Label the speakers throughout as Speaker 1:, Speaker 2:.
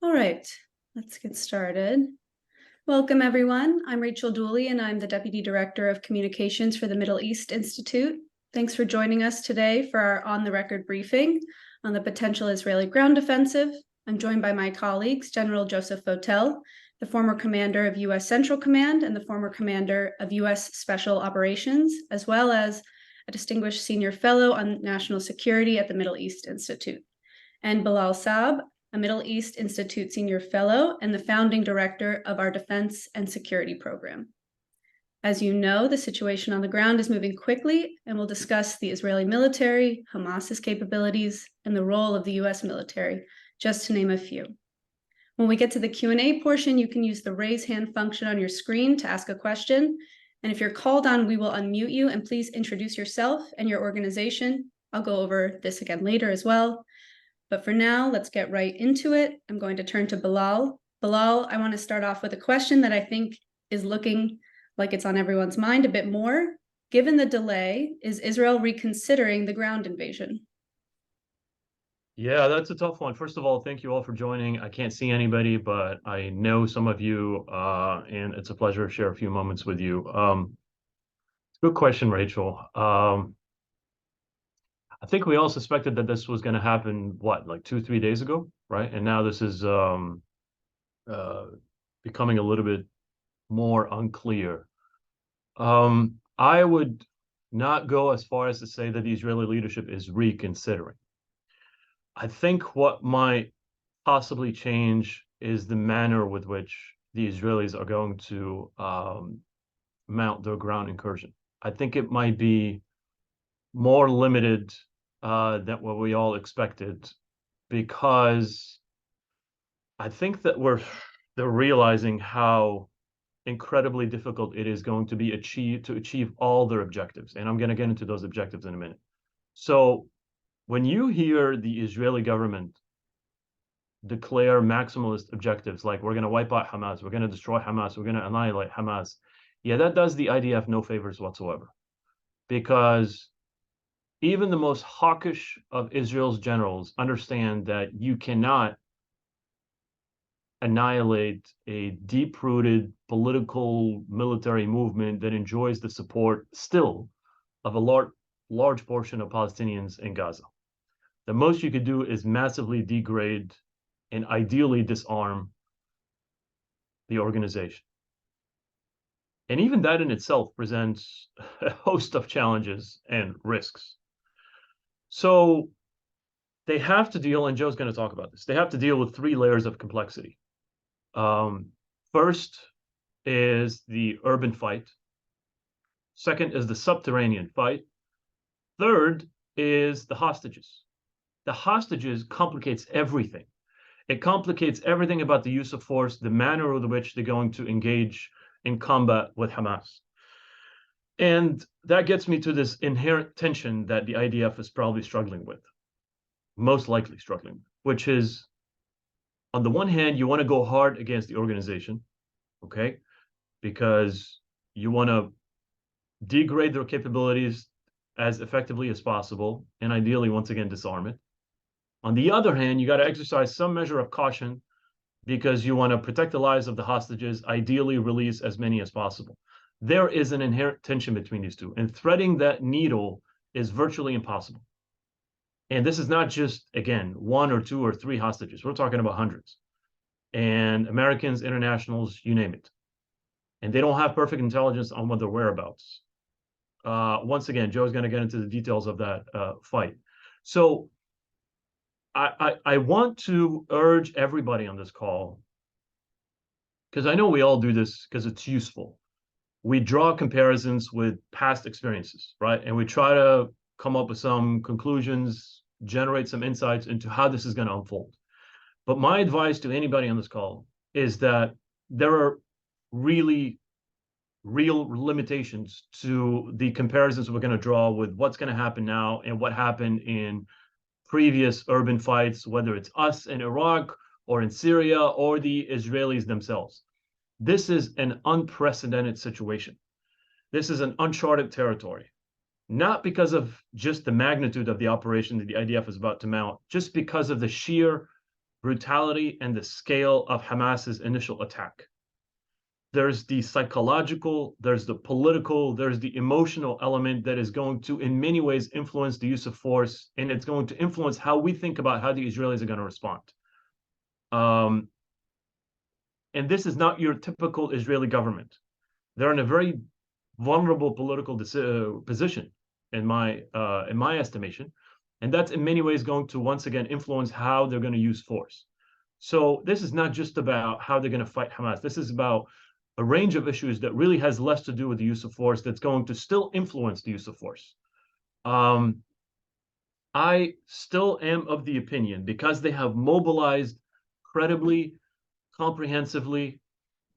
Speaker 1: All right, let's get started. Welcome, everyone. I'm Rachel Dooley, and I'm the Deputy Director of Communications for the Middle East Institute. Thanks for joining us today for our on-the-record briefing on the potential Israeli ground offensive. I'm joined by my colleagues, General Joseph Votel, the former commander of U.S. Central Command and the former commander of U.S. Special Operations, as well as a distinguished senior fellow on national security at the Middle East Institute, and Bilal Saab, a Middle East Institute Senior Fellow and the founding director of our Defense and Security Program. As you know, the situation on the ground is moving quickly, and we'll discuss the Israeli military, Hamas's capabilities, and the role of the U.S. military, just to name a few. When we get to the Q&A portion, you can use the raise hand function on your screen to ask a question. And if you're called on, we will unmute you, and please introduce yourself and your organization. I'll go over this again later as well. But for now, let's get right into it. I'm going to turn to Bilal. Bilal, I want to start off with a question that I think is looking like it's on everyone's mind a bit more. Given the delay, is Israel reconsidering the ground invasion?
Speaker 2: Yeah, that's a tough one. First of all, thank you all for joining. I can't see anybody, but I know some of you, and it's a pleasure to share a few moments with you. Good question, Rachel. I think we all suspected that this was going to happen, like 2-3 days ago, right? And now this is becoming a little bit more unclear. I would not go as far as to say that the Israeli leadership is reconsidering. I think what might possibly change is the manner with which the Israelis are going to mount their ground incursion. I think it might be more limited than what we all expected, because I think that they're realizing how incredibly difficult it is going to be to achieve all their objectives. And I'm going to get into those objectives in a minute. So when you hear the Israeli government declare maximalist objectives, like we're going to wipe out Hamas, we're going to destroy Hamas, we're going to annihilate Hamas, yeah, that does the IDF no favors whatsoever. Because even the most hawkish of Israel's generals understand that you cannot annihilate a deep-rooted political military movement that enjoys the support still of a large portion of Palestinians in Gaza. The most you could do is massively degrade and ideally disarm the organization. And even that in itself presents a host of challenges and risks. So they have to deal, and Joe's going to talk about this, they have to deal with 3 layers of complexity. First is the urban fight. Second is the subterranean fight. Third is the hostages. The hostages complicates everything. It complicates everything about the use of force, the manner with which they're going to engage in combat with Hamas. And that gets me to this inherent tension that the IDF is probably struggling with, most likely struggling, which is, on the one hand, you want to go hard against the organization, okay? Because you want to degrade their capabilities as effectively as possible, and ideally, once again, disarm it. On the other hand, you got to exercise some measure of caution because you want to protect the lives of the hostages, ideally release as many as possible. There is an inherent tension between these two, and threading that needle is virtually impossible. And this is not just, again, 1 or 2 or 3 hostages. We're talking about hundreds. And Americans, internationals, you name it. And they don't have perfect intelligence on what their whereabouts. Once again, Joe's going to get into the details of that fight. So I want to urge everybody on this call, because I know we all do this because it's useful. We draw comparisons with past experiences, right? And we try to come up with some conclusions, generate some insights into how this is going to unfold. But my advice to anybody on this call is that there are really real limitations to the comparisons we're going to draw with what's going to happen now and what happened in previous urban fights, whether it's us in Iraq or in Syria or the Israelis themselves. This is an unprecedented situation. This is an uncharted territory, not because of just the magnitude of the operation that the IDF is about to mount, just because of the sheer brutality and the scale of Hamas's initial attack. There's the psychological, there's the political, there's the emotional element that is going to, in many ways, influence the use of force, and it's going to influence how we think about how the Israelis are going to respond. And this is not your typical Israeli government. They're in a very vulnerable political position, in my estimation, and that's in many ways going to once again influence how they're going to use force. So this is not just about how they're going to fight Hamas. This is about a range of issues that really has less to do with the use of force that's going to still influence the use of force. I still am of the opinion, because they have mobilized credibly, comprehensively,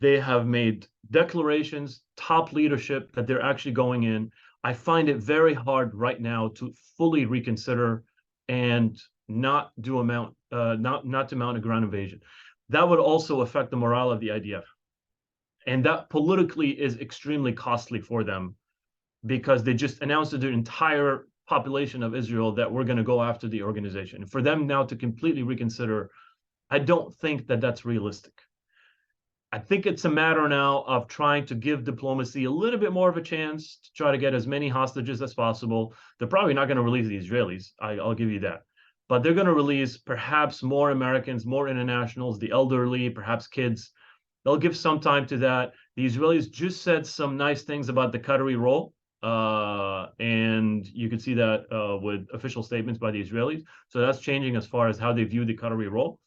Speaker 2: they have made declarations, top leadership, that they're actually going in. I find it very hard right now to fully reconsider and not to mount a ground invasion. That would also affect the morale of the IDF. And that politically is extremely costly for them, because they just announced to the entire population of Israel that we're going to go after the organization. For them now to completely reconsider, I don't think that that's realistic. I think it's a matter now of trying to give diplomacy a little bit more of a chance to try to get as many hostages as possible. They're probably not going to release the Israelis, I'll give you that. But they're going to release perhaps more Americans, more internationals, the elderly, perhaps kids. They'll give some time to that. The Israelis just said some nice things about the Qatari role. And you can see that with official statements by the Israelis. So that's changing as far as how they view the Qatari role.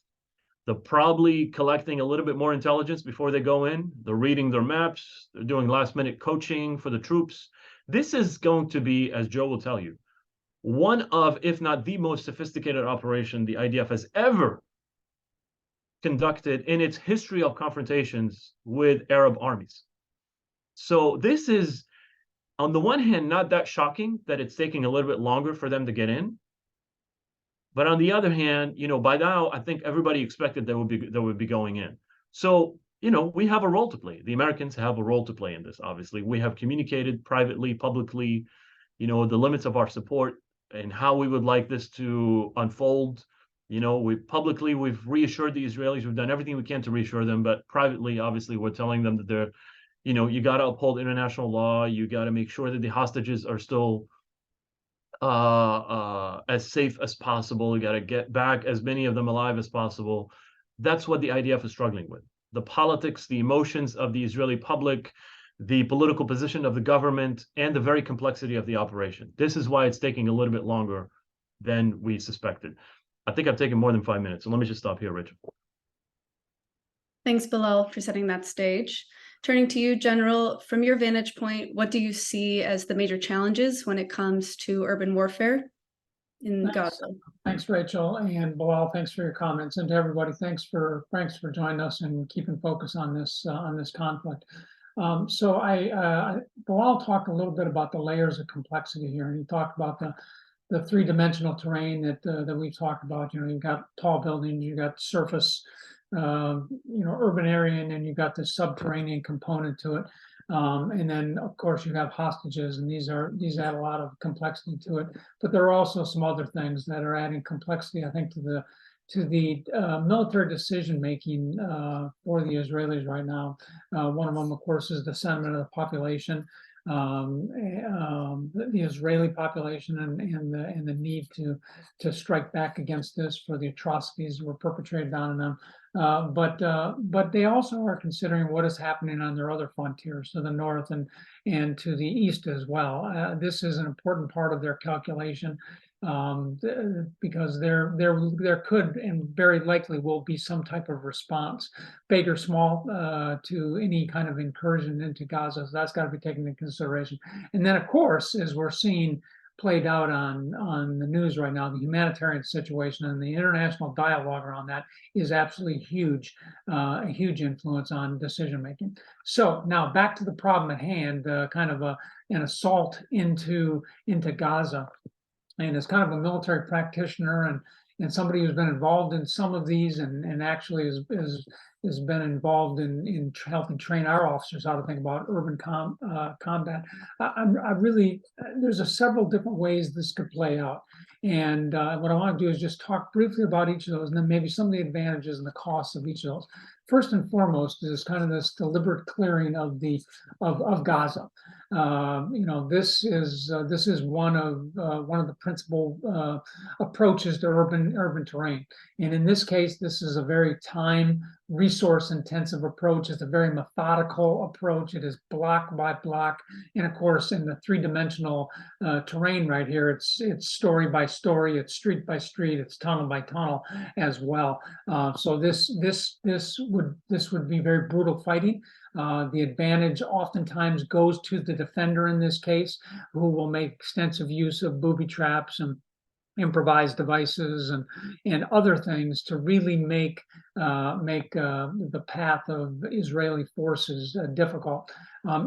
Speaker 2: They're probably collecting a little bit more intelligence before they go in. They're reading their maps. They're doing last-minute coaching for the troops. This is going to be, as Joe will tell you, one of, if not the most sophisticated operation the IDF has ever conducted in its history of confrontations with Arab armies. So this is, on the one hand, not that shocking that it's taking a little bit longer for them to get in. But on the other hand, by now, I think everybody expected they would be going in. So, we have a role to play. The Americans have a role to play in this, obviously. We have communicated privately, publicly, the limits of our support and how we would like this to unfold. We've reassured the Israelis. We've done everything we can to reassure them, but privately, obviously, we're telling them that they're, you got to uphold international law. You got to make sure that the hostages are still as safe as possible. You got to get back as many of them alive as possible. That's what the IDF is struggling with. The politics, the emotions of the Israeli public, the political position of the government, and the very complexity of the operation. This is why it's taking a little bit longer than we suspected. I think I've taken more than 5 minutes, so let me just stop here, Rachel.
Speaker 1: Thanks, Bilal, for setting that stage. Turning to you, General, from your vantage point, what do you see as the major challenges when it comes to urban warfare in Gaza?
Speaker 3: Thanks, Rachel, and Bilal, thanks for your comments, and to everybody, thanks for joining us and keeping focus on this conflict. Bilal talked a little bit about the layers of complexity here, and he talked about the three-dimensional terrain that we've talked about. You've got tall buildings, you've got surface, urban area, and then you've got the subterranean component to it. And then, of course, you have hostages, and these add a lot of complexity to it. But there are also some other things that are adding complexity, I think, to the military decision making for the Israelis right now. One of them, of course, is the sentiment of the population, the Israeli population, and the need to strike back against this for the atrocities that were perpetrated on them. But they also are considering what is happening on their other frontiers, to the north and to the east as well. This is an important part of their calculation, because there could and very likely will be some type of response, big or small, to any kind of incursion into Gaza. So that's got to be taken into consideration. And then, of course, as we're seeing played out on the news right now, the humanitarian situation and the international dialogue around that is absolutely huge, a huge influence on decision making. So now back to the problem at hand, kind of an assault into Gaza. And as kind of a military practitioner and somebody who's been involved in some of these and actually is has been involved in helping train our officers how to think about urban combat. There's several different ways this could play out. And what I want to do is just talk briefly about each of those, and then maybe some of the advantages and the costs of each of those. First and foremost is kind of this deliberate clearing of Gaza. This is one of the principal approaches to urban terrain, and in this case, this is a very resource intensive approach. It's a very methodical approach. It is block by block, and of course, in the three-dimensional terrain right here, it's story by story, it's street by street, it's tunnel by tunnel as well. So this would be very brutal fighting. The advantage oftentimes goes to the defender in this case, who will make extensive use of booby traps and improvised devices and other things to really make the path of Israeli forces difficult.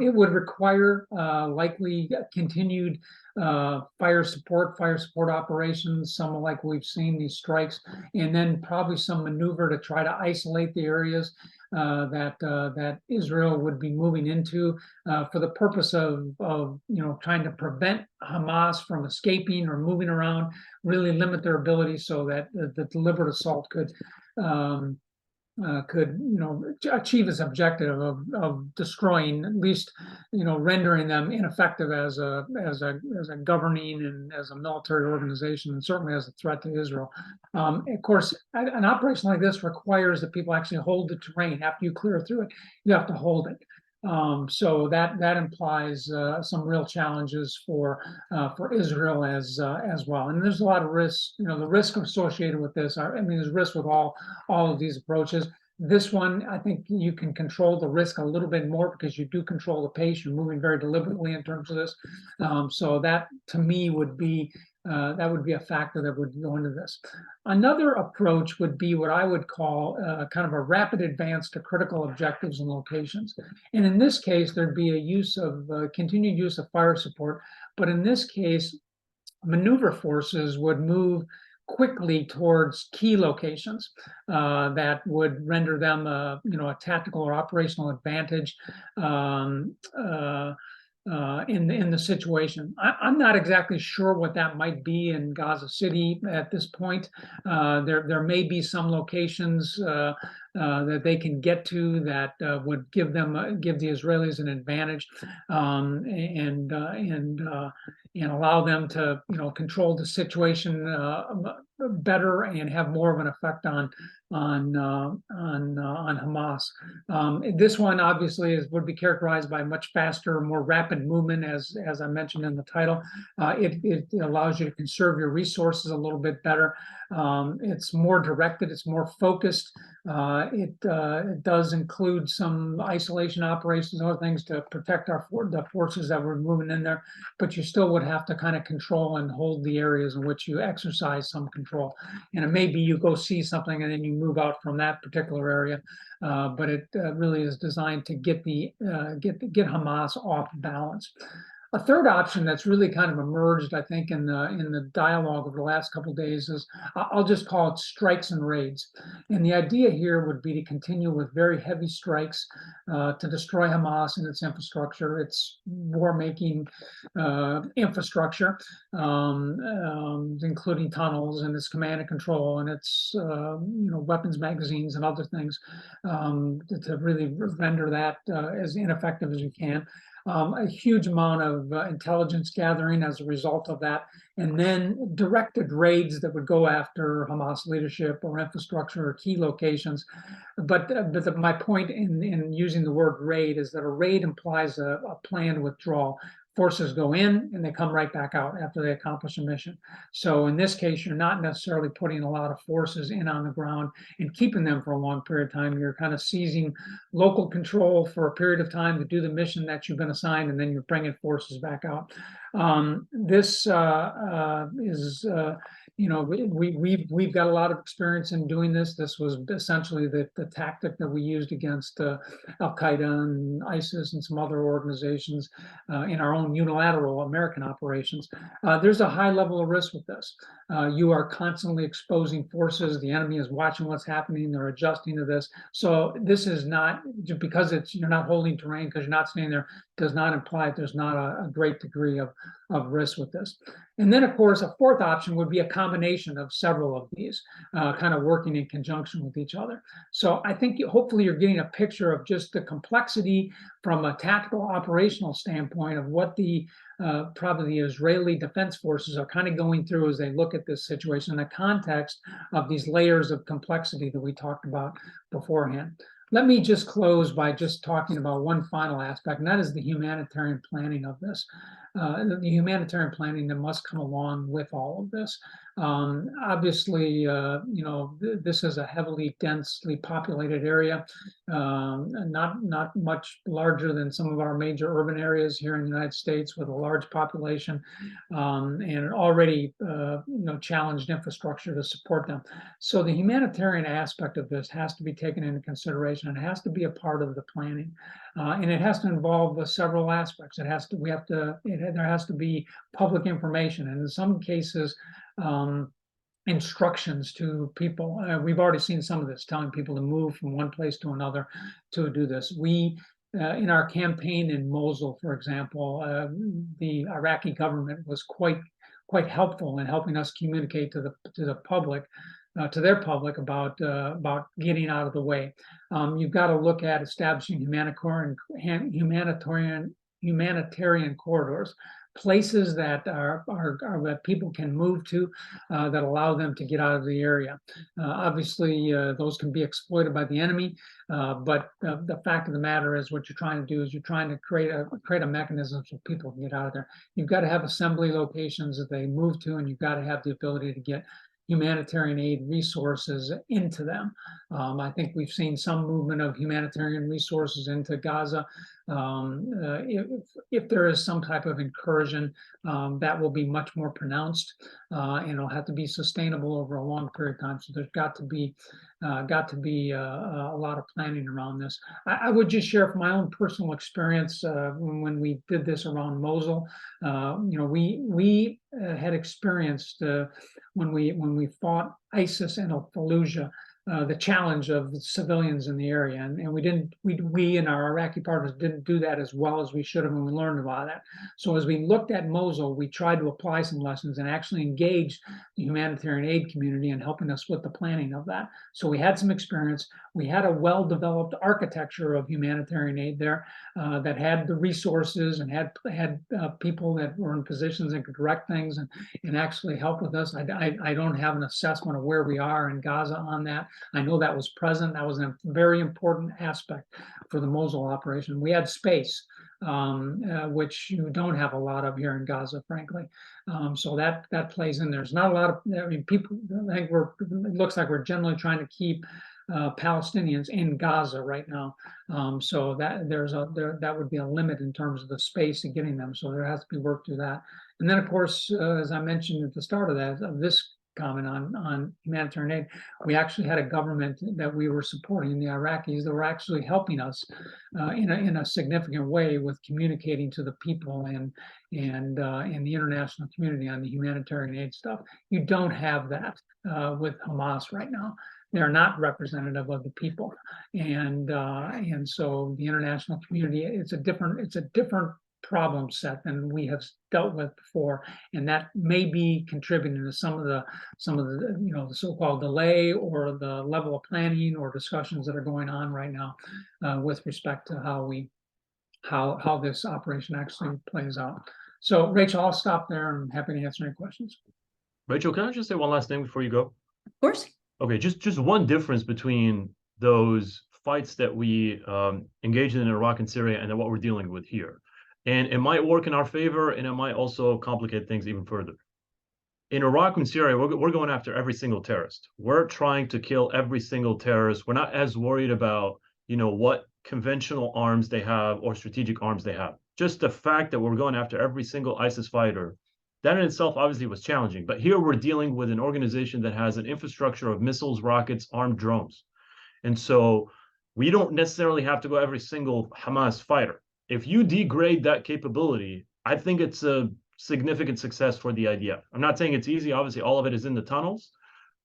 Speaker 3: It would require likely continued fire support operations, some like we've seen these strikes, and then probably some maneuver to try to isolate the areas that Israel would be moving into for the purpose of trying to prevent Hamas from escaping or moving around, really limit their ability so that the deliberate assault could achieve its objective of destroying, at least rendering them ineffective as a governing and as a military organization, and certainly as a threat to Israel. Of course, an operation like this requires that people actually hold the terrain. After you clear through it, you have to hold it. So that implies some real challenges for Israel as well. And there's a lot of risks. The risk associated with this there's risk with all of these approaches. This one, I think you can control the risk a little bit more because you do control the pace. You're moving very deliberately in terms of this. So that, to me, would be a factor that would go into this. Another approach would be what I would call kind of a rapid advance to critical objectives and locations. And in this case, there'd be a continued use of fire support. But in this case, maneuver forces would move quickly towards key locations that would render them a tactical or operational advantage in the situation. I'm not exactly sure what that might be in Gaza City at this point. There may be some locations that they can get to that would give the Israelis an advantage and allow them to control the situation better and have more of an effect on Hamas. This one obviously would be characterized by much faster, more rapid movement, as I mentioned in the title. It allows you to conserve your resources a little bit better. It's more directed, it's more focused. It does include some isolation operations and other things to protect the forces that were moving in there, but you still would have to kind of control and hold the areas in which you exercise some control. And it may be you go see something and then you move out from that particular area, but it really is designed to get Hamas off balance. A third option that's really kind of emerged, I think, in the dialogue over the last couple of days is, I'll just call it strikes and raids. And the idea here would be to continue with very heavy strikes to destroy Hamas and its infrastructure, its war-making infrastructure, including tunnels and its command and control and its weapons magazines and other things, to really render that as ineffective as you can. A huge amount of intelligence gathering as a result of that, and then directed raids that would go after Hamas leadership or infrastructure or key locations. But my point in using the word raid is that a raid implies a planned withdrawal. Forces go in and they come right back out after they accomplish a mission. So in this case, you're not necessarily putting a lot of forces in on the ground and keeping them for a long period of time. You're kind of seizing local control for a period of time to do the mission that you've been assigned, and then you're bringing forces back out. This is we've got a lot of experience in doing this. This was essentially the tactic that we used against Al Qaeda and ISIS and some other organizations in our own unilateral American operations. There's a high level of risk with this. You are constantly exposing forces. The enemy is watching what's happening. They're adjusting to this. So this is not just because you're not holding terrain, because you're not staying there, does not imply that there's not a great degree of risk with this. And then, of course, a fourth option would be a combination of several of these, kind of working in conjunction with each other. So I think hopefully you're getting a picture of just the complexity from a tactical operational standpoint of what probably the Israeli Defense Forces are kind of going through as they look at this situation in the context of these layers of complexity that we talked about beforehand. Let me just close by just talking about one final aspect, and that is the humanitarian planning of this. The humanitarian planning that must come along with all of this. Obviously, this is a heavily, densely populated area, not much larger than some of our major urban areas here in the United States, with a large population and already, challenged infrastructure to support them. So the humanitarian aspect of this has to be taken into consideration and has to be a part of the planning. And it has to involve several aspects. There has to be public information, and in some cases, instructions to people. We've already seen some of this, telling people to move from one place to another to do this. We, in our campaign in Mosul, for example, the Iraqi government was quite helpful in helping us communicate to the public. To their public about getting out of the way. You've got to look at establishing humanitarian corridors, places that that people can move to that allow them to get out of the area. Obviously, those can be exploited by the enemy, but the fact of the matter is, what you're trying to do is you're trying to create a mechanism so people can get out of there. You've got to have assembly locations that they move to, and you've got to have the ability to get humanitarian aid resources into them. I think we've seen some movement of humanitarian resources into Gaza. If there is some type of incursion, that will be much more pronounced, and it'll have to be sustainable over a long period of time. So there's got to be a lot of planning around this. I would just share from my own personal experience when we did this around Mosul. We had experienced when we fought ISIS in Fallujah, the challenge of the civilians in the area, and we and our Iraqi partners didn't do that as well as we should have, and we learned a lot of that. So as we looked at Mosul, we tried to apply some lessons and actually engage the humanitarian aid community in helping us with the planning of that. So we had some experience. We had a well-developed architecture of humanitarian aid there that had the resources and had people that were in positions and could direct things and actually help with us. I don't have an assessment of where we are in Gaza on that. I know that was present. That was a very important aspect for the Mosul operation. We had space, which you don't have a lot of here in Gaza, frankly. So that plays in. There's not a lot of, people, I think it looks like we're generally trying to keep Palestinians in Gaza right now. So that would be a limit in terms of the space and getting them. So there has to be work through that. And then, of course, as I mentioned at the start of this comment on humanitarian aid, we actually had a government that we were supporting, the Iraqis, that were actually helping us in a significant way with communicating to the people and the international community on the humanitarian aid stuff. You don't have that with Hamas right now. They're not representative of the people, and so the international community, it's a different problem set than we have dealt with before, and that may be contributing to some of the the so-called delay or the level of planning or discussions that are going on right now with respect to how this operation actually plays out. So, Rachel, I'll stop there. I'm happy to answer any questions.
Speaker 2: Rachel, can I just say one last thing before you go?
Speaker 1: Of course.
Speaker 2: Okay, just one difference between those fights that we engaged in Iraq and Syria and then what we're dealing with here. And it might work in our favor, and it might also complicate things even further. In Iraq and Syria, we're going after every single terrorist. We're trying to kill every single terrorist. We're not as worried about, what conventional arms they have or strategic arms they have. Just the fact that we're going after every single ISIS fighter That in itself obviously was challenging. But here we're dealing with an organization that has an infrastructure of missiles, rockets, armed drones. And so we don't necessarily have to go every single Hamas fighter. If you degrade that capability, I think it's a significant success for the IDF. I'm not saying it's easy. Obviously, all of it is in the tunnels,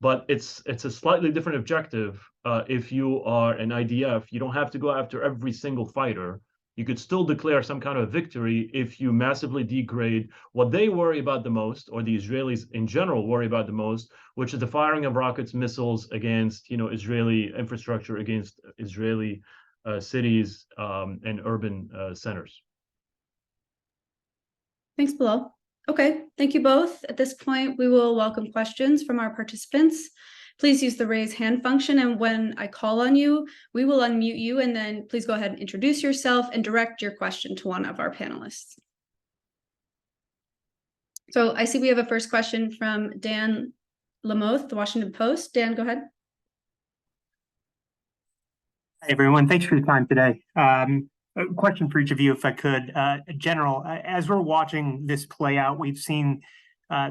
Speaker 2: but it's a slightly different objective. If you are an IDF, you don't have to go after every single fighter. You could still declare some kind of victory if you massively degrade what they worry about the most, or the Israelis in general worry about the most, which is the firing of rockets, missiles against, Israeli infrastructure, against Israeli cities and urban centers.
Speaker 1: Thanks, Bilal. Okay, thank you both. At this point, we will welcome questions from our participants. Please use the raise hand function, and when I call on you, we will unmute you, and then please go ahead and introduce yourself and direct your question to one of our panelists. So I see we have a first question from Dan Lamoth, the Washington Post. Dan, go ahead.
Speaker 4: Hi, everyone. Thanks for your time today. A question for each of you, if I could. General, as we're watching this play out, we've seen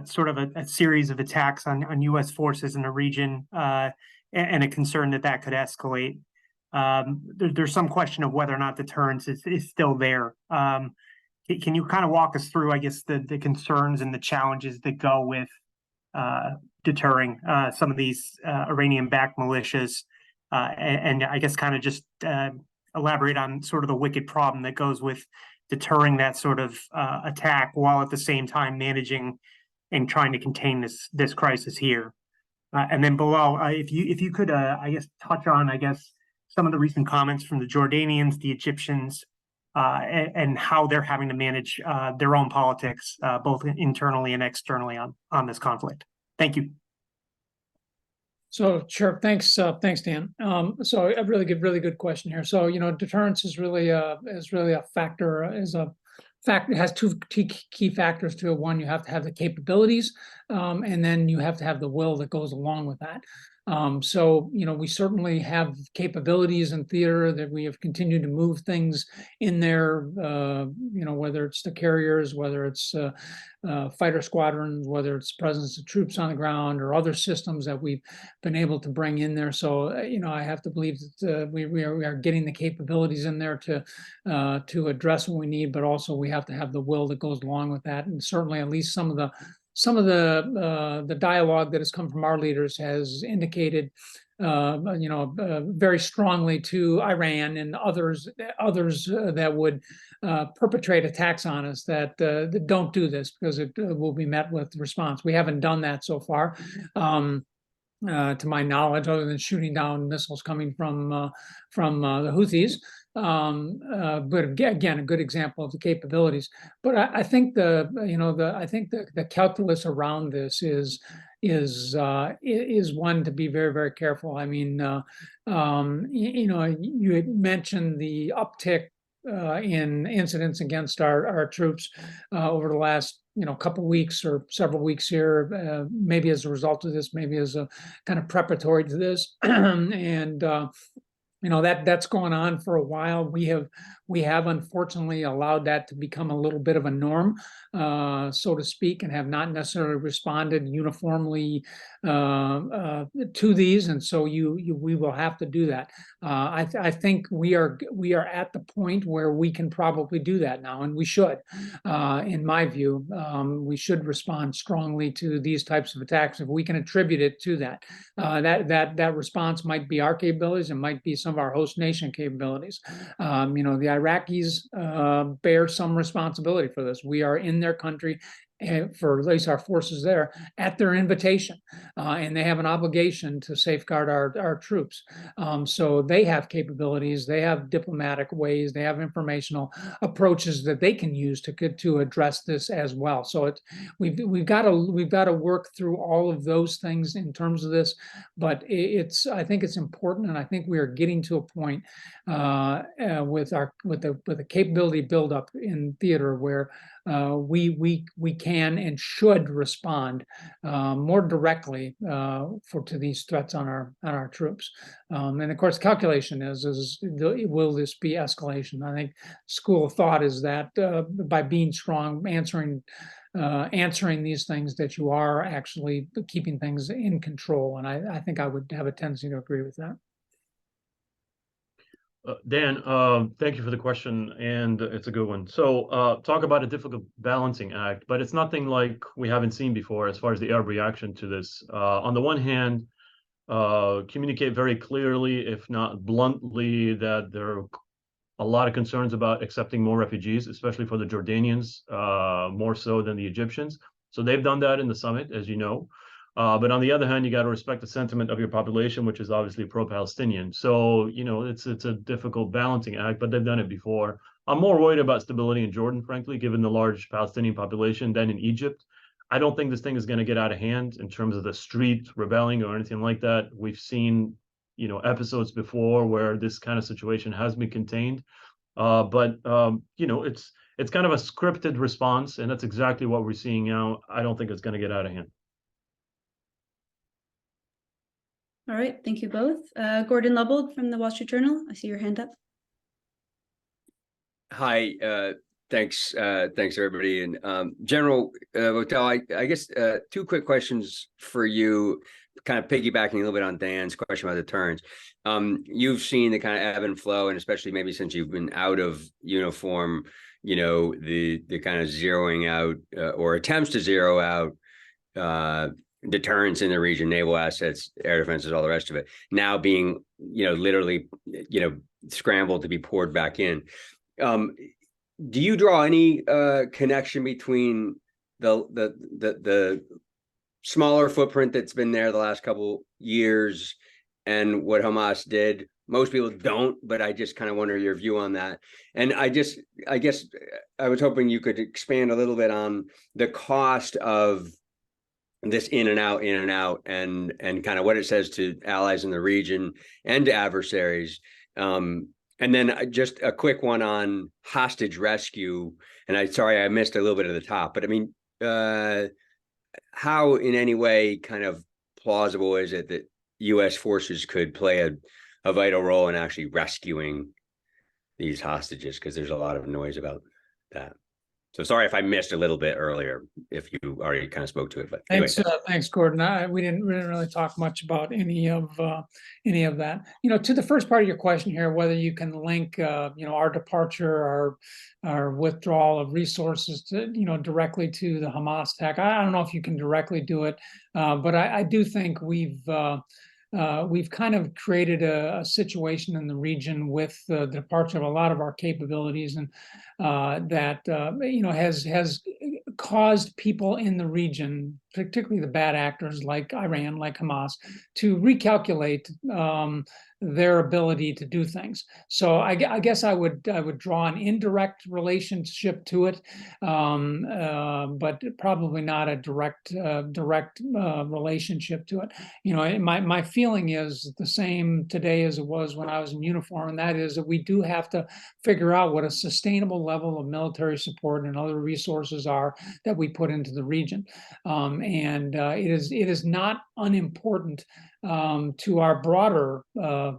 Speaker 4: sort of a series of attacks on U.S. forces in the region and a concern that could escalate. There's some question of whether or not deterrence is still there. Can you kind of walk us through, I guess, the concerns and the challenges that go with deterring some of these Iranian-backed militias? And I guess kind of just elaborate on sort of the wicked problem that goes with deterring that sort of attack while at the same time managing and trying to contain this crisis here. And then Bilal, if you could, I guess, touch on, some of the recent comments from the Jordanians, the Egyptians, and how they're having to manage their own politics, both internally and externally on this conflict. Thank you.
Speaker 3: So sure, thanks, Dan. So a really good question here. So deterrence is really a factor. It has two key factors to it. One, you have to have the capabilities, and then you have to have the will that goes along with that. So we certainly have capabilities in theater that we have continued to move things in there. Whether it's the carriers, whether it's fighter squadrons, whether it's presence of troops on the ground, or other systems that we've been able to bring in there. So I have to believe that we are getting the capabilities in there to address what we need, but also we have to have the will that goes along with that. And certainly, at least some of the dialogue that has come from our leaders has indicated, very strongly to Iran and others that would perpetrate attacks on us that don't do this, because it will be met with response. We haven't done that so far, to my knowledge, other than shooting down missiles coming from the Houthis. But again, a good example of the capabilities. But I think the calculus around this is one to be very, very careful. I mean, you had mentioned the uptick in incidents against our troops over the last couple of weeks or several weeks here, maybe as a result of this, maybe as a kind of preparatory to this, and that's going on for a while. We have unfortunately allowed that to become a little bit of a norm, so to speak, and have not necessarily responded uniformly to these. And so we will have to do that. I think we are at the point where we can probably do that now, and we should. In my view, we should respond strongly to these types of attacks if we can attribute it to that. That response might be our capabilities, it might be some of our host nation capabilities. The Iraqis bear some responsibility for this. We are in their country, for at least our forces there, at their invitation, and they have an obligation to safeguard our troops. So they have capabilities, they have diplomatic ways, they have informational approaches that they can use to address this as well. So we've got to work through all of those things in terms of this, but I think it's important, and I think we are getting to a point with the capability buildup in theater where we can and should respond more directly to these threats on our troops. And of course, calculation is will this be escalation? I think school of thought is that by being strong, answering answering these things, that you are actually keeping things in control. And I think I would have a tendency to agree with that.
Speaker 2: Dan, thank you for the question, and it's a good one. So, talk about a difficult balancing act, but it's nothing like we haven't seen before as far as the Arab reaction to this. On the one hand, communicate very clearly, if not bluntly, that there are a lot of concerns about accepting more refugees, especially for the Jordanians, more so than the Egyptians. So they've done that in the summit, as you know. But on the other hand, you got to respect the sentiment of your population, which is obviously pro-Palestinian. So, you know, it's a difficult balancing act, but they've done it before. I'm more worried about stability in Jordan, frankly, given the large Palestinian population, than in Egypt. I don't think this thing is going to get out of hand in terms of the street rebelling or anything like that. We've seen, you know, episodes before where this kind of situation has been contained. But you know, it's kind of a scripted response, and that's exactly what we're seeing now. I don't think it's going to get out of hand.
Speaker 1: All right, thank you both. Gordon Lubbold from the Wall Street Journal, I see your hand up.
Speaker 5: Hi, thanks everybody. And General Votel, I guess two quick questions for you, kind of piggybacking a little bit on Dan's question about deterrence. You've seen the kind of ebb and flow, and especially maybe since you've been out of uniform, you know, the kind of zeroing out or attempts to zero out deterrence in the region, naval assets, air defenses, all the rest of it, now being, you know, literally, you know, scrambled to be poured back in. Do you draw any connection between the smaller footprint that's been there the last couple years and what Hamas did? Most people don't, but I just kind of wonder your view on that. And I guess I was hoping you could expand a little bit on the cost of this in and out, and kind of what it says to allies in the region and to adversaries. And then just a quick one on hostage rescue. And sorry, I missed a little bit of the top, but I mean, how in any way kind of plausible is it that U.S. forces could play a vital role in actually rescuing these hostages? Because there's a lot of noise about that. So sorry if I missed a little bit earlier, if you already kind of spoke to it. But anyway.
Speaker 3: Thanks, Gordon. We didn't really talk much about any of that. You know, to the first part of your question here, whether you can link, you know, our departure, our withdrawal of resources to, you know, directly to the Hamas attack. I don't know if you can directly do it, but I do think we've kind of created a situation in the region with the departure of a lot of our capabilities, and that you know, has caused people in the region, particularly the bad actors like Iran, like Hamas, to recalculate their ability to do things. So I guess I would draw an indirect relationship to it, but probably not a direct relationship to it. You know, my feeling is the same today as it was when I was in uniform, and that is that we do have to figure out what a sustainable level of military support and other resources are that we put into the region. It is not unimportant to our broader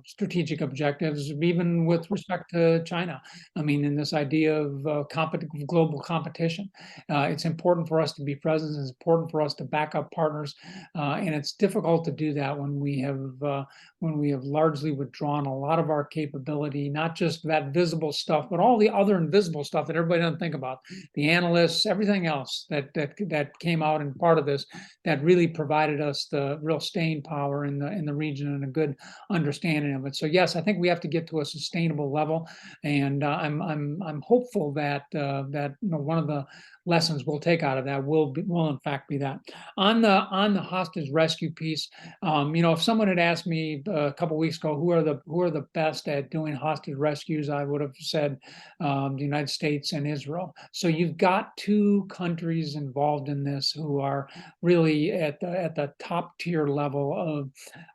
Speaker 3: strategic objectives, even with respect to China. I mean, in this idea of global competition, it's important for us to be present. It's important for us to back up partners, and it's difficult to do that when we have largely withdrawn a lot of our capability, not just that visible stuff, but all the other invisible stuff that everybody doesn't think about, the analysts, everything else that came out in part of this, that really provided us the real staying power in the region and a good understanding of it. So yes, I think we have to get to a sustainable level, and I'm hopeful that that, you know, one of the lessons we'll take out of that will in fact be that. On the hostage rescue piece, you know, if someone had asked me a couple of weeks ago who are the best at doing hostage rescues, I would have said the United States and Israel. So you've got two countries involved in this who are really at the top tier level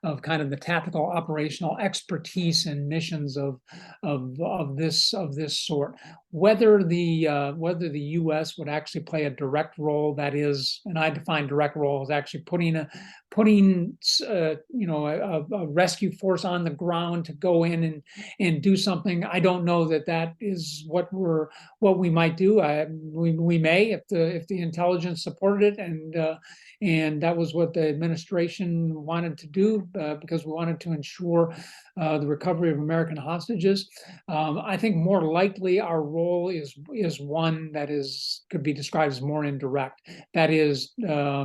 Speaker 3: of kind of the tactical operational expertise in missions of this sort. Whether the U.S. would actually play a direct role, that is, and I define direct role as actually putting a rescue force on the ground to go in and do something. I don't know that is what we might do. We may, if the intelligence supported it, and that was what the administration wanted to do, because we wanted to ensure the recovery of American hostages. I think more likely our role is one that could be described as more indirect. That is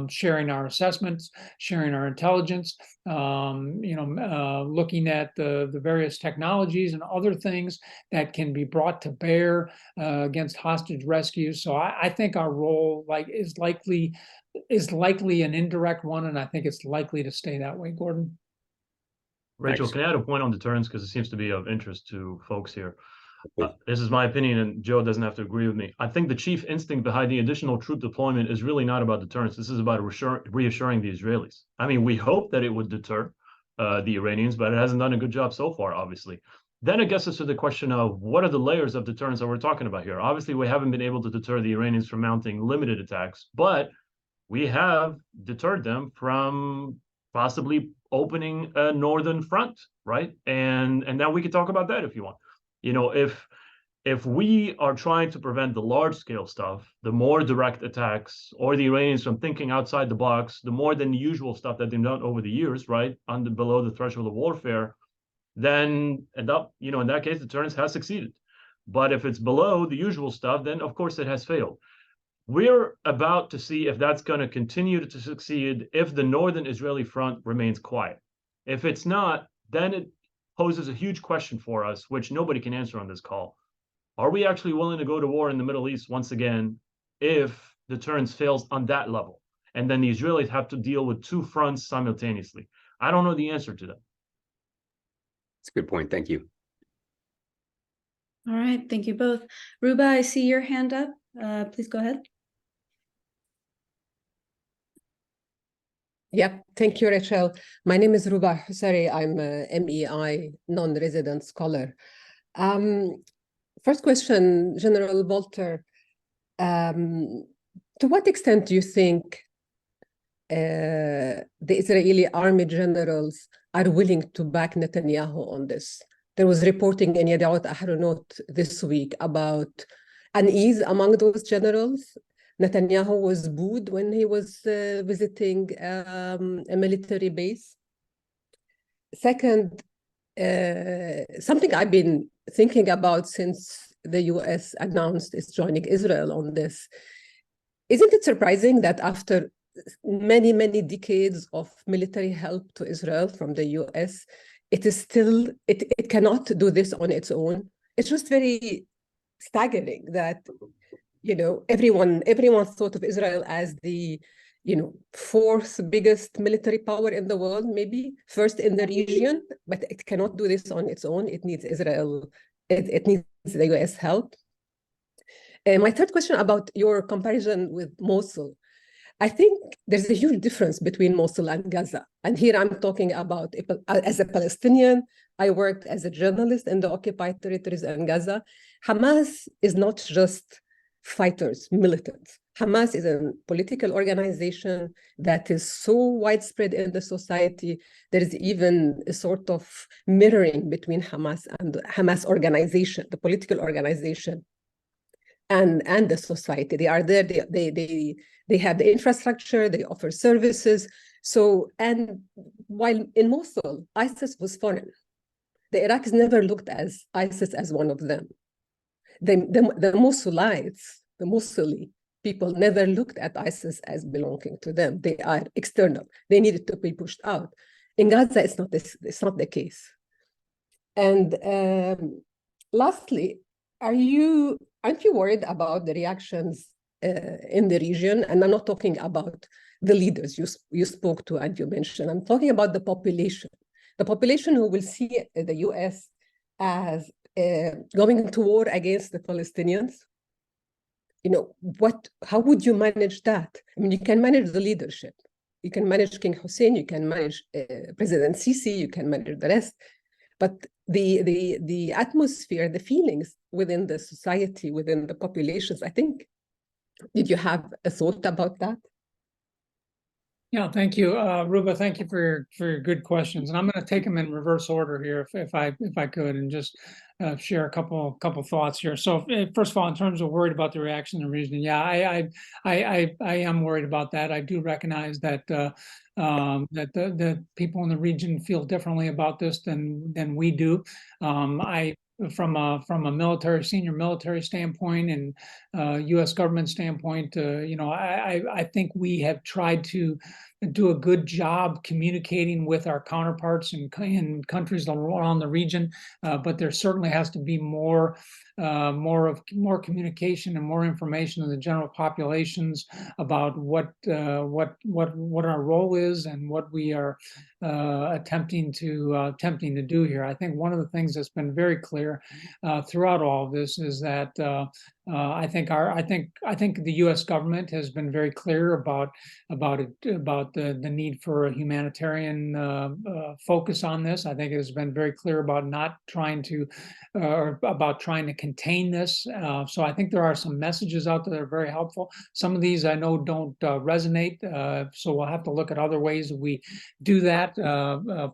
Speaker 3: sharing our assessments, sharing our intelligence, looking at the various technologies and other things that can be brought to bear against hostage rescue. So I think our role is likely an indirect one, and I think it's likely to stay that way, Gordon.
Speaker 2: Rachel,
Speaker 5: Thanks.
Speaker 2: can I add a point on deterrence, because it seems to be of interest to folks here? This is my opinion, and Joe doesn't have to agree with me. I think the chief instinct behind the additional troop deployment is really not about deterrence. This is about reassuring the Israelis. I mean, we hope that it would deter the Iranians, but it hasn't done a good job so far, obviously. Then it gets us to the question of what are the layers of deterrence that we're talking about here? Obviously, we haven't been able to deter the Iranians from mounting limited attacks, but we have deterred them from possibly opening a northern front, right? And now we can talk about that if you want. If we are trying to prevent the large scale stuff, the more direct attacks, or the Iranians from thinking outside the box, the more than the usual stuff that they've done over the years, right, below the threshold of warfare, then in that case, deterrence has succeeded. But if it's below the usual stuff, then of course it has failed. We're about to see if that's going to continue to succeed if the northern Israeli front remains quiet. If it's not, then it poses a huge question for us, which nobody can answer on this call. Are we actually willing to go to war in the Middle East once again if deterrence fails on that level? And then the Israelis have to deal with two fronts simultaneously. I don't know the answer to that.
Speaker 5: That's a good point. Thank you.
Speaker 1: All right, thank you both. Ruba, I see your hand up. Please go ahead.
Speaker 6: Yep, thank you, Rachel. My name is Ruba Husari. I'm a MEI non-resident scholar. First question, General Votel. To what extent do you think the Israeli army generals are willing to back Netanyahu on this? There was reporting in Yediot Ahronot this week about unease among those generals. Netanyahu was booed when he was visiting a military base. Second, something I've been thinking about since the US announced it's joining Israel on this. Isn't it surprising that after many, many decades of military help to Israel from the US, it cannot do this on its own? It's just very staggering that everyone thought of Israel as the fourth biggest military power in the world, maybe first in the region, but it cannot do this on its own. It needs Israel. It needs the US help. My third question about your comparison with Mosul. I think there's a huge difference between Mosul and Gaza. And here I'm talking about, as a Palestinian, I worked as a journalist in the occupied territories in Gaza. Hamas is not just fighters, militants. Hamas is a political organization that is so widespread in the society. There is even a sort of mirroring between Hamas and the Hamas organization, the political organization, and the society. They are there, they have the infrastructure, they offer services. So, and while in Mosul, ISIS was foreign. The Iraqis never looked at ISIS as one of them. The Mosulites, the Mosuli people never looked at ISIS as belonging to them. They are external. They needed to be pushed out. In Gaza, it's not the case. And lastly, aren't you worried about the reactions in the region? And I'm not talking about the leaders you spoke to and you mentioned. I'm talking about the population who will see the US as going to war against the Palestinians. How would you manage that? I mean, you can manage the leadership. You can manage King Hussein, you can manage President Sisi, you can manage the rest. But the atmosphere, the feelings within the society, within the populations, I think, did you have a thought about that?
Speaker 3: Yeah, thank you, Ruba. Thank you for your good questions, and I'm going to take them in reverse order here, if I could, and just share a couple thoughts here. So, first of all, in terms of worried about the reaction in the region, yeah, I am worried about that. I do recognize that that the people in the region feel differently about this than we do. I from a senior military standpoint and U.S. government standpoint, I think we have tried to do a good job communicating with our counterparts in countries around the region, but there certainly has to be more communication and more information in the general populations about what our role is and what we are attempting to do here. I think one of the things that's been very clear throughout all of this is that I think the U.S. government has been very clear about the need for a humanitarian focus on this. I think it has been very clear about not trying to about trying to contain this. So I think there are some messages out there that are very helpful. Some of these I know don't resonate, so we'll have to look at other ways that we do that,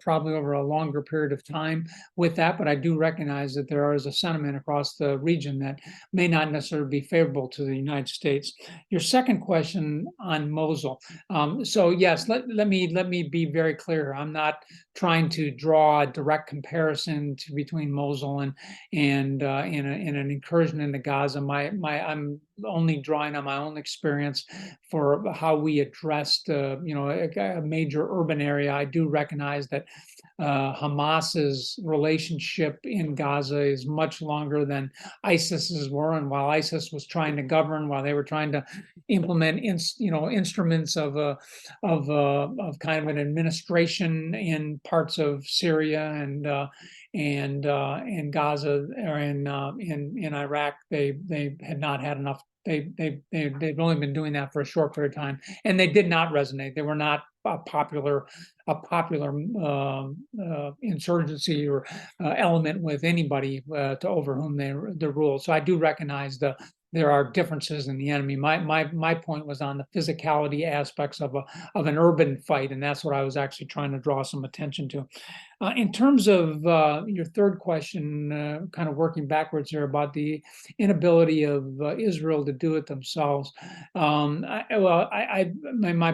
Speaker 3: probably over a longer period of time with that. But I do recognize that there is a sentiment across the region that may not necessarily be favorable to the United States. Your second question on Mosul. So yes, let me be very clear. I'm not trying to draw a direct comparison between Mosul and in an incursion into Gaza. I'm only drawing on my own experience for how we addressed a major urban area. I do recognize that Hamas's relationship in Gaza is much longer than ISIS's were, and while ISIS was trying to govern, while they were trying to implement instruments of kind of an administration in parts of Syria and Gaza or in Iraq, they had not had enough. They've only been doing that for a short period of time, and they did not resonate. They were not a popular insurgency or element with anybody to over whom they rule. So I do recognize there are differences in the enemy. My point was on the physicality aspects of an urban fight, and that's what I was actually trying to draw some attention to. In terms of your third question, kind of working backwards here about the inability of Israel to do it themselves. My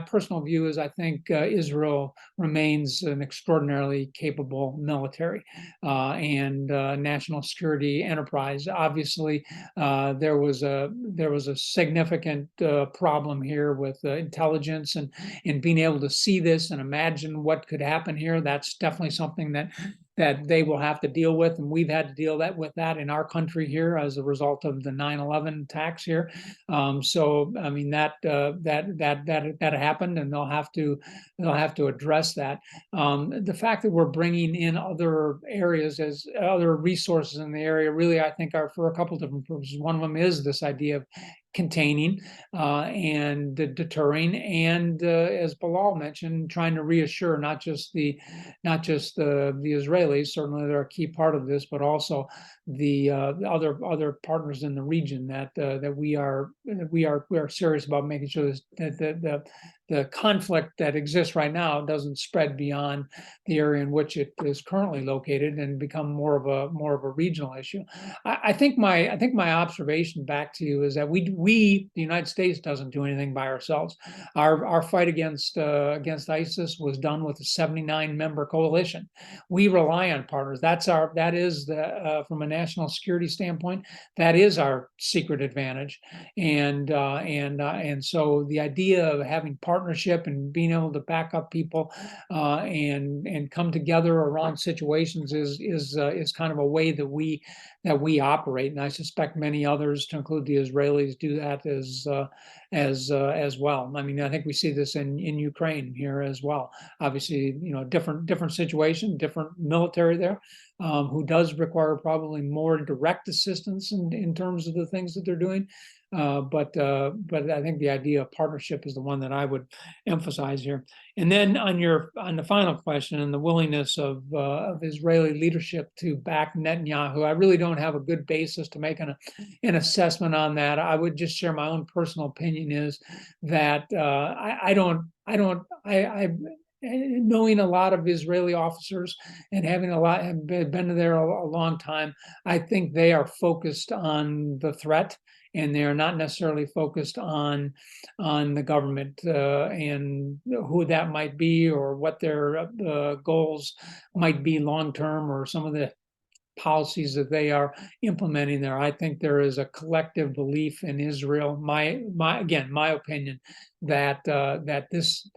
Speaker 3: personal view is I think Israel remains an extraordinarily capable military and national security enterprise. Obviously, there was a significant problem here with intelligence and being able to see this and imagine what could happen here. That's definitely something that they will have to deal with, and we've had to deal with that in our country here as a result of the 9/11 attacks here. So I mean that happened, and they'll have to address that. The fact that we're bringing in other areas as other resources in the area really, I think, are for a couple different purposes. One of them is this idea of containing and deterring, and as Bilal mentioned, trying to reassure not just the Israelis, certainly they're a key part of this, but also the other partners in the region that we are serious about making sure that the conflict that exists right now doesn't spread beyond the area in which it is currently located and become more of a regional issue. I think my observation back to you is that the United States doesn't do anything by ourselves. Our fight against ISIS was done with a 79-member coalition. We rely on partners. That is from a national security standpoint, that is our secret advantage. And so the idea of having partnership and being able to back up people and come together around situations is kind of a way that we operate, and I suspect many others, to include the Israelis, do that as well. I mean, I think we see this in Ukraine here as well. Obviously, different situation, different military there, who does require probably more direct assistance in terms of the things that they're doing. But I think the idea of partnership is the one that I would emphasize here. And then on the final question and the willingness of Israeli leadership to back Netanyahu, I really don't have a good basis to make an assessment on that. I would just share my own personal opinion is that knowing a lot of Israeli officers and have been there a long time, I think they are focused on the threat, and they are not necessarily focused on the government and who that might be or what their goals might be long term, or some of the policies that they are implementing there. I think there is a collective belief in Israel. My opinion that this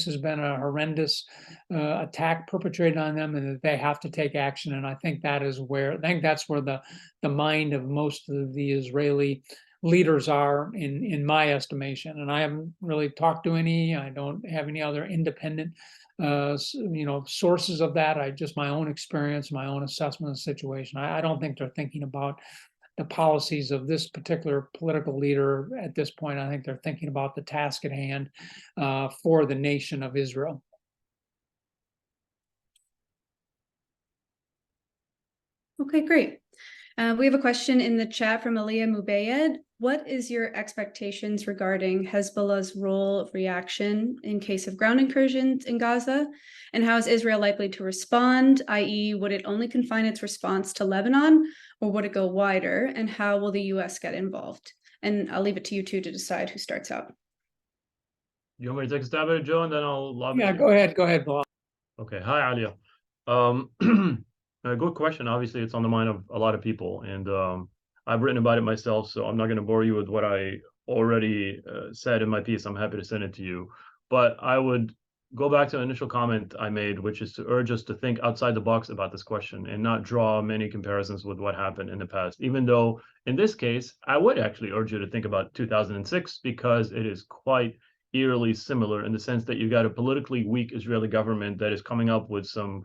Speaker 3: has been a horrendous attack perpetrated on them, and that they have to take action. And I think that's where the mind of most of the Israeli leaders are, in my estimation. And I haven't really talked to any. I don't have any other independent sources of that. Just my own experience, my own assessment of the situation. I don't think they're thinking about the policies of this particular political leader at this point. I think they're thinking about the task at hand for the nation of Israel.
Speaker 1: Okay, great. We have a question in the chat from Aliyah Mubayed. What is your expectations regarding Hezbollah's role of reaction in case of ground incursions in Gaza? And how is Israel likely to respond, i.e., would it only confine its response to Lebanon, or would it go wider? And how will the U.S. get involved? And I'll leave it to you two to decide who starts out.
Speaker 2: You want me to take a stab at it, Joe, and then I'll lob it to you?
Speaker 3: Go ahead, Bilal.
Speaker 2: Okay. Hi, Aliyah. A good question. Obviously, it's on the mind of a lot of people, and I've written about it myself, so I'm not going to bore you with what I already said in my piece. I'm happy to send it to you. But I would go back to the initial comment I made, which is to urge us to think outside the box about this question and not draw many comparisons with what happened in the past, even though in this case, I would actually urge you to think about 2006, because it is quite eerily similar in the sense that you got a politically weak Israeli government that is coming up with some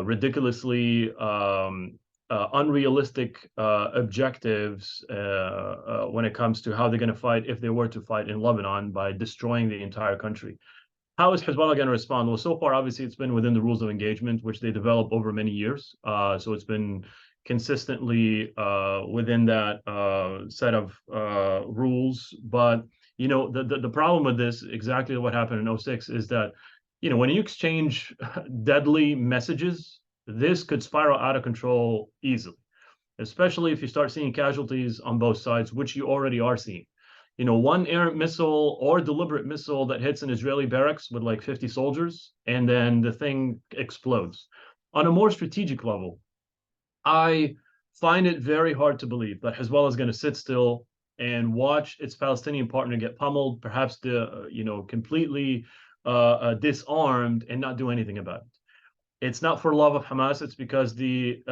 Speaker 2: ridiculously unrealistic objectives when it comes to how they're going to fight, if they were to fight in Lebanon, by destroying the entire country. How is Hezbollah going to respond? Well, so far, obviously, it's been within the rules of engagement, which they developed over many years. So it's been consistently within that set of rules. But, the problem with this, exactly what happened in 2006, is that when you exchange deadly messages, this could spiral out of control easily, especially if you start seeing casualties on both sides, which you already are seeing. One errant missile or deliberate missile that hits an Israeli barracks with like 50 soldiers, and then the thing explodes. On a more strategic level, I find it very hard to believe that Hezbollah is going to sit still and watch its Palestinian partner get pummeled, perhaps completely disarmed, and not do anything about it. It's not for love of Hamas. It's because the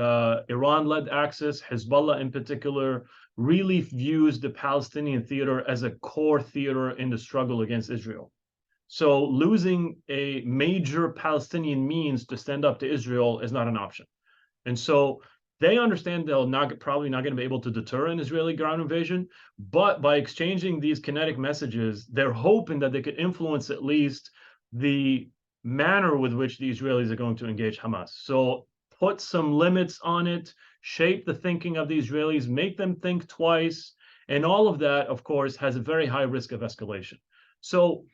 Speaker 2: Iran-led axis, Hezbollah in particular, really views the Palestinian theater as a core theater in the struggle against Israel. So losing a major Palestinian means to stand up to Israel is not an option. And so they understand they'll probably not going to be able to deter an Israeli ground invasion, but by exchanging these kinetic messages, they're hoping that they could influence at least the manner with which the Israelis are going to engage Hamas. So put some limits on it, shape the thinking of the Israelis, make them think twice, and all of that, of course, has a very high risk of escalation. So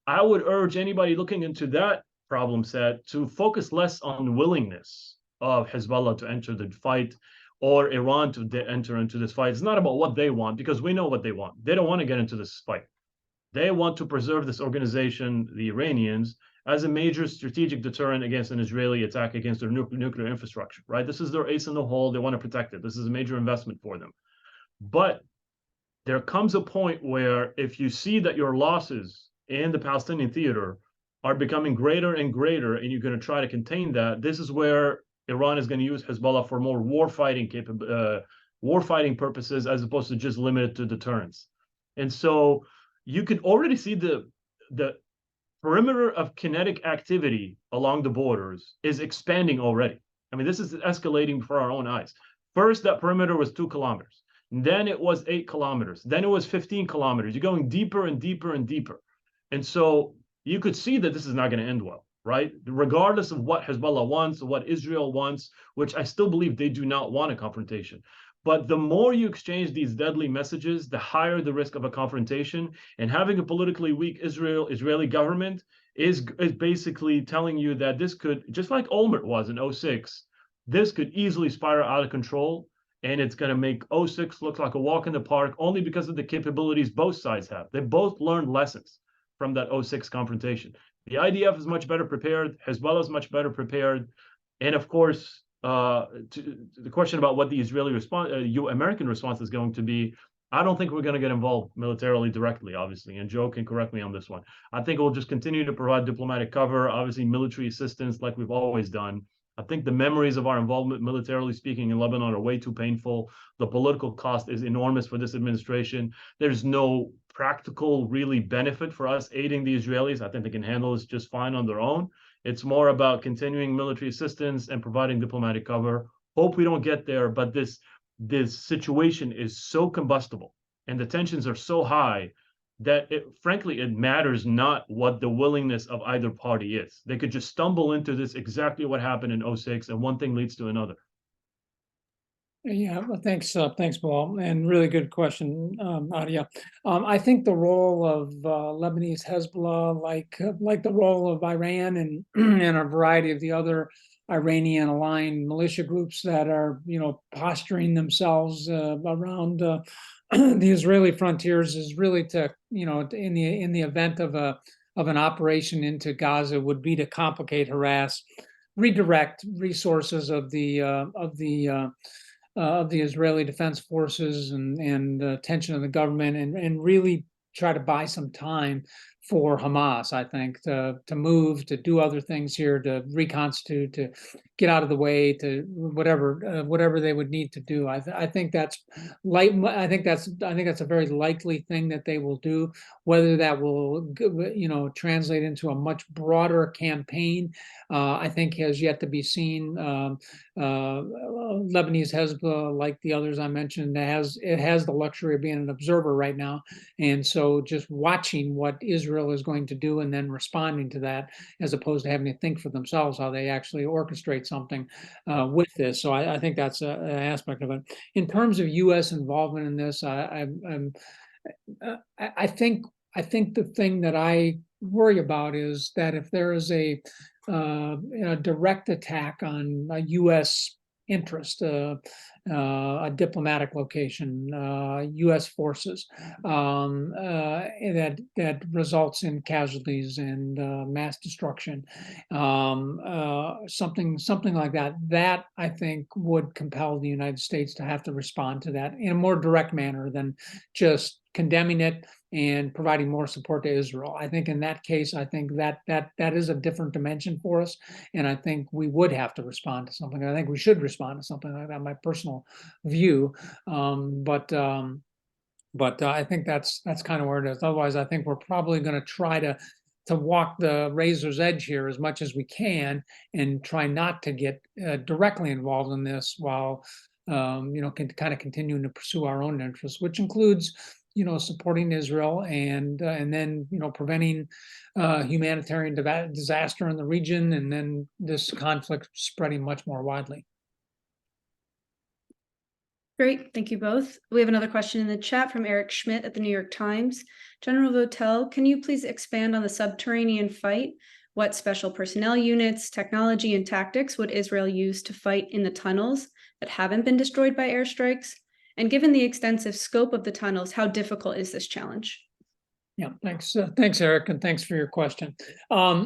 Speaker 2: I would urge anybody looking into that problem set to focus less on willingness of Hezbollah to enter the fight or Iran to enter into this fight. It's not about what they want, because we know what they want. They don't want to get into this fight. They want to preserve this organization, the Iranians, as a major strategic deterrent against an Israeli attack against their nuclear infrastructure, right? This is their ace in the hole. They want to protect it. This is a major investment for them. But there comes a point where if you see that your losses in the Palestinian theater are becoming greater and greater, and you're going to try to contain that, this is where Iran is going to use Hezbollah for more warfighting purposes, as opposed to just limited to deterrence. And so you can already see the perimeter of kinetic activity along the borders is expanding already. I mean, this is escalating before our own eyes. First, that perimeter was 2 kilometers. Then it was 8 kilometers. Then it was 15 kilometers. You're going deeper and deeper and deeper. And so you could see that this is not going to end well, right? Regardless of what Hezbollah wants, or what Israel wants, which I still believe they do not want a confrontation. But the more you exchange these deadly messages, the higher the risk of a confrontation. And having a politically weak Israeli government is basically telling you that this could, just like Olmert was in 06, this could easily spiral out of control. And it's going to make 06 look like a walk in the park only because of the capabilities both sides have. They both learned lessons from that 06 confrontation. The IDF is much better prepared. Hezbollah is much better prepared. And of course, to the question about what the Israeli response, American response is going to be, I don't think we're going to get involved militarily directly, obviously. And Joe can correct me on this one. I think we'll just continue to provide diplomatic cover, obviously military assistance like we've always done. I think the memories of our involvement, militarily speaking, in Lebanon are way too painful. The political cost is enormous for this administration. There's no practical, really benefit for us aiding the Israelis. I think they can handle this just fine on their own. It's more about continuing military assistance and providing diplomatic cover. Hope we don't get there, but this situation is so combustible and the tensions are so high that frankly, it matters not what the willingness of either party is. They could just stumble into this, exactly what happened in 06, and one thing leads to another.
Speaker 3: Yeah, well, thanks, Bilal, and really good question, Nadia. I think the role of Lebanese Hezbollah, like the role of Iran and and a variety of the other Iranian-aligned militia groups that are, posturing themselves around the Israeli frontiers, is really to, in the event of an operation into Gaza, would be to complicate, harass, redirect resources of the Israeli Defense Forces and attention of the government, and really try to buy some time for Hamas, I think, to move, to do other things here, to reconstitute, to get out of the way, to whatever they would need to do. I think that's a very likely thing that they will do. Whether that will, translate into a much broader campaign, I think has yet to be seen. Lebanese Hezbollah, like the others I mentioned, it has the luxury of being an observer right now, and so just watching what Israel is going to do and then responding to that, as opposed to having to think for themselves how they actually orchestrate something with this. So I think that's an aspect of it. In terms of U.S. involvement in this, I think the thing that I worry about is that if there is a direct attack on a U.S. interest, a diplomatic location, U.S. forces, that results in casualties and mass destruction, something like that. That I think would compel the United States to have to respond to that in a more direct manner than just condemning it and providing more support to Israel. I think in that case, I think that is a different dimension for us, and I think we would have to respond to something. I think we should respond to something like that. My personal view, but I think that's kind of where it is. Otherwise, I think we're probably going to try to walk the razor's edge here as much as we can, and try not to get directly involved in this, while kind of continuing to pursue our own interests, which includes supporting Israel and then preventing humanitarian disaster in the region, and then this conflict spreading much more widely.
Speaker 1: Great, thank you both. We have another question in the chat from Eric Schmidt at the New York Times. General Votel, can you please expand on the subterranean fight? What special personnel units, technology, and tactics would Israel use to fight in the tunnels that haven't been destroyed by airstrikes? And given the extensive scope of the tunnels, how difficult is this challenge?
Speaker 3: Yeah, thanks, Eric, and thanks for your question.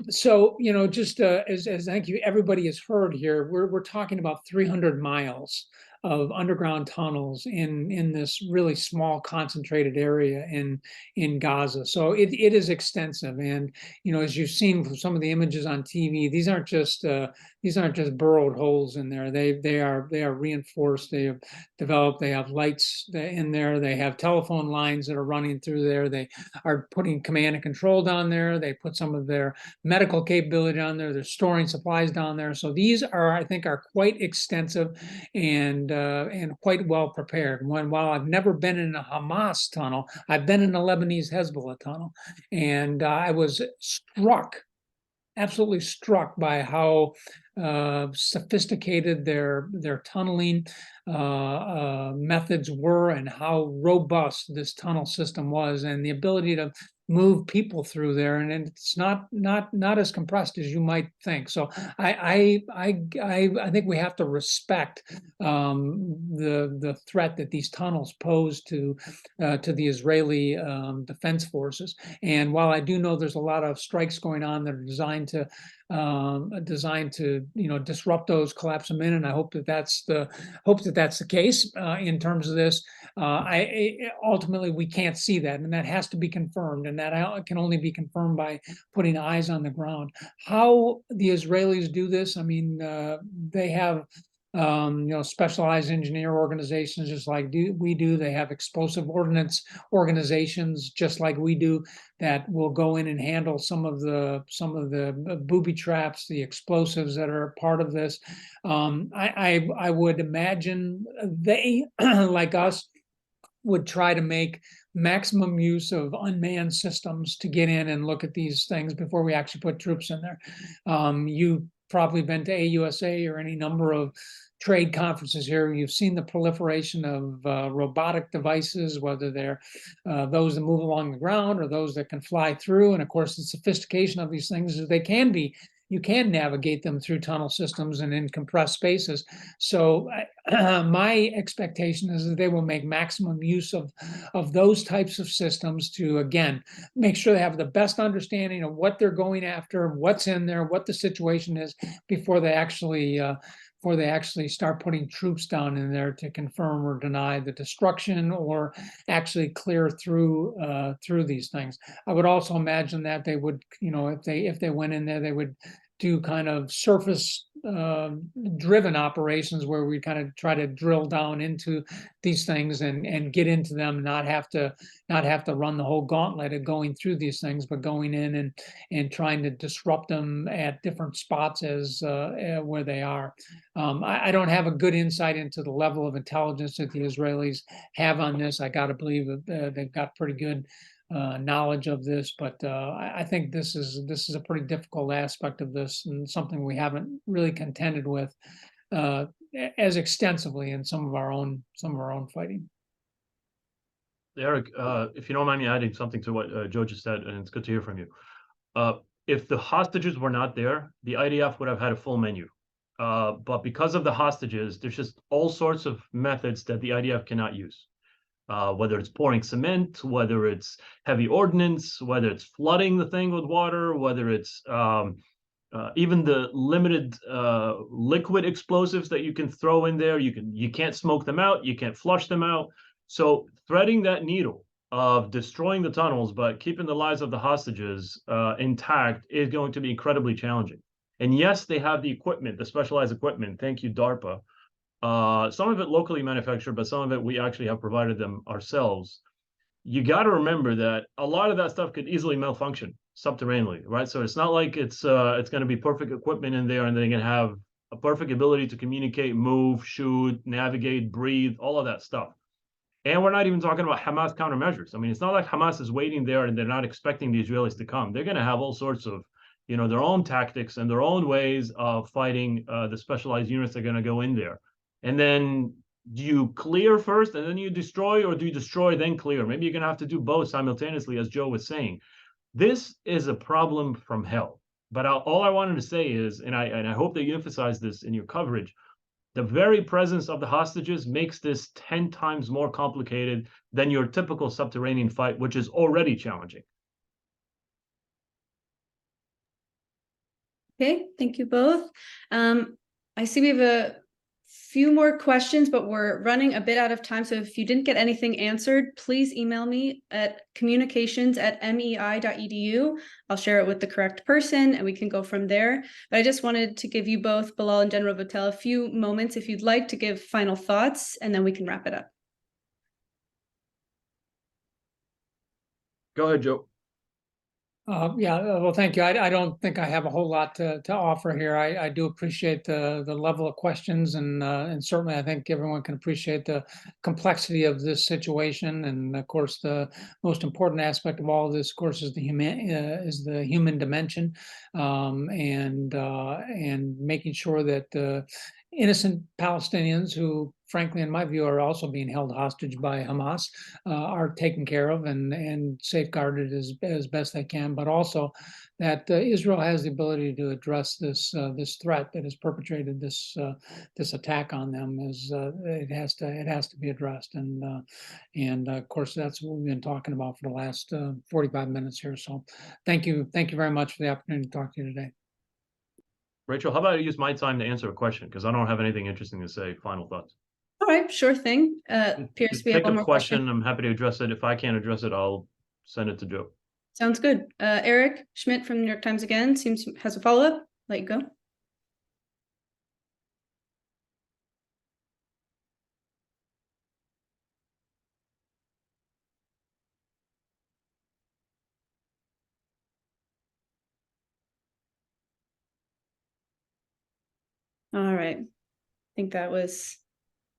Speaker 3: So, just as I think everybody has heard here, we're talking about 300 miles of underground tunnels in this really small, concentrated area in Gaza. So it is extensive, and as you've seen from some of the images on TV, these aren't just burrowed holes in there. They are reinforced. They have developed. They have lights in there. They have telephone lines that are running through there. They are putting command and control down there. They put some of their medical capability down there. They're storing supplies down there. So these are, I think, quite extensive, and and quite well prepared. While I've never been in a Hamas tunnel, I've been in a Lebanese Hezbollah tunnel, and I was absolutely struck by how sophisticated their tunneling methods were, and how robust this tunnel system was, and the ability to move people through there, and it's not as compressed as you might think. So I think we have to respect the threat that these tunnels pose to the Israeli defense forces. And while I do know there's a lot of strikes going on that are designed to disrupt those, collapse them in, and I hope that that's the case in terms of this. Ultimately we can't see that, and that has to be confirmed, and that can only be confirmed by putting eyes on the ground. How the Israelis do this, I mean, they have specialized engineer organizations just like we do. They have explosive ordnance organizations just like we do, that will go in and handle some of the booby traps, the explosives that are part of this. I would imagine they, like us, would try to make maximum use of unmanned systems to get in and look at these things before we actually put troops in there. You've probably been to AUSA or any number of trade conferences here. You've seen the proliferation of robotic devices, whether they're those that move along the ground or those that can fly through. And of course, the sophistication of these things is you can navigate them through tunnel systems and in compressed spaces. So my expectation is that they will make maximum use of those types of systems to, again, make sure they have the best understanding of what they're going after, what's in there, what the situation is, before they actually start putting troops down in there to confirm or deny the destruction, or actually clear through these things. I would also imagine that they would, if they went in there, they would do kind of surface driven operations where we kind of try to drill down into these things and get into them, not have to run the whole gauntlet of going through these things, but going in and trying to disrupt them at different spots as where they are. I don't have a good insight into the level of intelligence that the Israelis have on this. I got to believe that they've got pretty good knowledge of this, but I think this is a pretty difficult aspect of this, and something we haven't really contended with as extensively in some of our own fighting.
Speaker 2: Eric, if you don't mind me adding something to what Joe just said, and it's good to hear from you. If the hostages were not there, the IDF would have had a full menu. But because of the hostages, there's just all sorts of methods that the IDF cannot use. Whether it's pouring cement, whether it's heavy ordnance, whether it's flooding the thing with water, whether it's even the limited liquid explosives that you can throw in there. You can't smoke them out, you can't flush them out. So threading that needle of destroying the tunnels but keeping the lives of the hostages intact is going to be incredibly challenging. And yes, they have the equipment, the specialized equipment. Thank you, DARPA. Some of it locally manufactured, but some of it we actually have provided them ourselves. You got to remember that a lot of that stuff could easily malfunction subterraneanly, right? So it's not like it's going to be perfect equipment in there and they're going to have a perfect ability to communicate, move, shoot, navigate, breathe, all of that stuff. And we're not even talking about Hamas countermeasures. I mean, it's not like Hamas is waiting there and they're not expecting the Israelis to come. They're going to have all sorts of, their own tactics and their own ways of fighting the specialized units that are going to go in there. And then do you clear first and then you destroy, or do you destroy then clear? Maybe you're going to have to do both simultaneously, as Joe was saying. This is a problem from hell. But all I wanted to say is, and I hope that you emphasize this in your coverage, the very presence of the hostages makes this 10 times more complicated than your typical subterranean fight, which is already challenging.
Speaker 1: Okay, thank you both. I see we have a few more questions, but we're running a bit out of time. So if you didn't get anything answered, please email me at communications@mei.edu. I'll share it with the correct person and we can go from there. But I just wanted to give you both, Bilal and General Votel, a few moments if you'd like to give final thoughts, and then we can wrap it up.
Speaker 2: Go ahead, Joe.
Speaker 3: Well, thank you. I don't think I have a whole lot to offer here. I do appreciate the level of questions, and certainly I think everyone can appreciate the complexity of this situation. And of course, the most important aspect of all of this, of course, is the human dimension, and making sure that innocent Palestinians who, frankly, in my view, are also being held hostage by Hamas, are taken care of and safeguarded as best they can, but also that Israel has the ability to address this threat that has perpetrated this attack on them. It has to be addressed, and of course that's what we've been talking about for the last 45 minutes here. So thank you very much for the opportunity to talk to you today.
Speaker 2: Rachel, how about I use my time to answer a question, because I don't have anything interesting to say. Final thoughts.
Speaker 1: All right, sure thing. Appears we have
Speaker 2: Pick
Speaker 1: one
Speaker 2: a
Speaker 1: more
Speaker 2: question. I'm happy to address it. If I can't address it, I'll send it to Joe.
Speaker 1: Sounds good. Eric Schmidt from the New York Times again has a follow-up. Let you go. All right. I think that was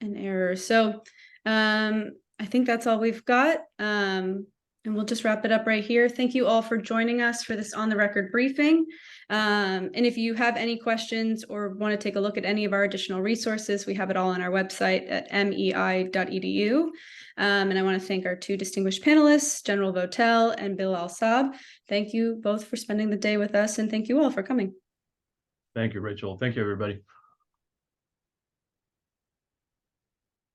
Speaker 1: an error. So I think that's all we've got. And we'll just wrap it up right here. Thank you all for joining us for this on the record briefing. And if you have any questions or want to take a look at any of our additional resources, we have it all on our website at mei.edu. And I want to thank our two distinguished panelists, General Votel and Bilal Saab. Thank you both for spending the day with us, and thank you all for coming.
Speaker 2: Thank you, Rachel. Thank you, everybody.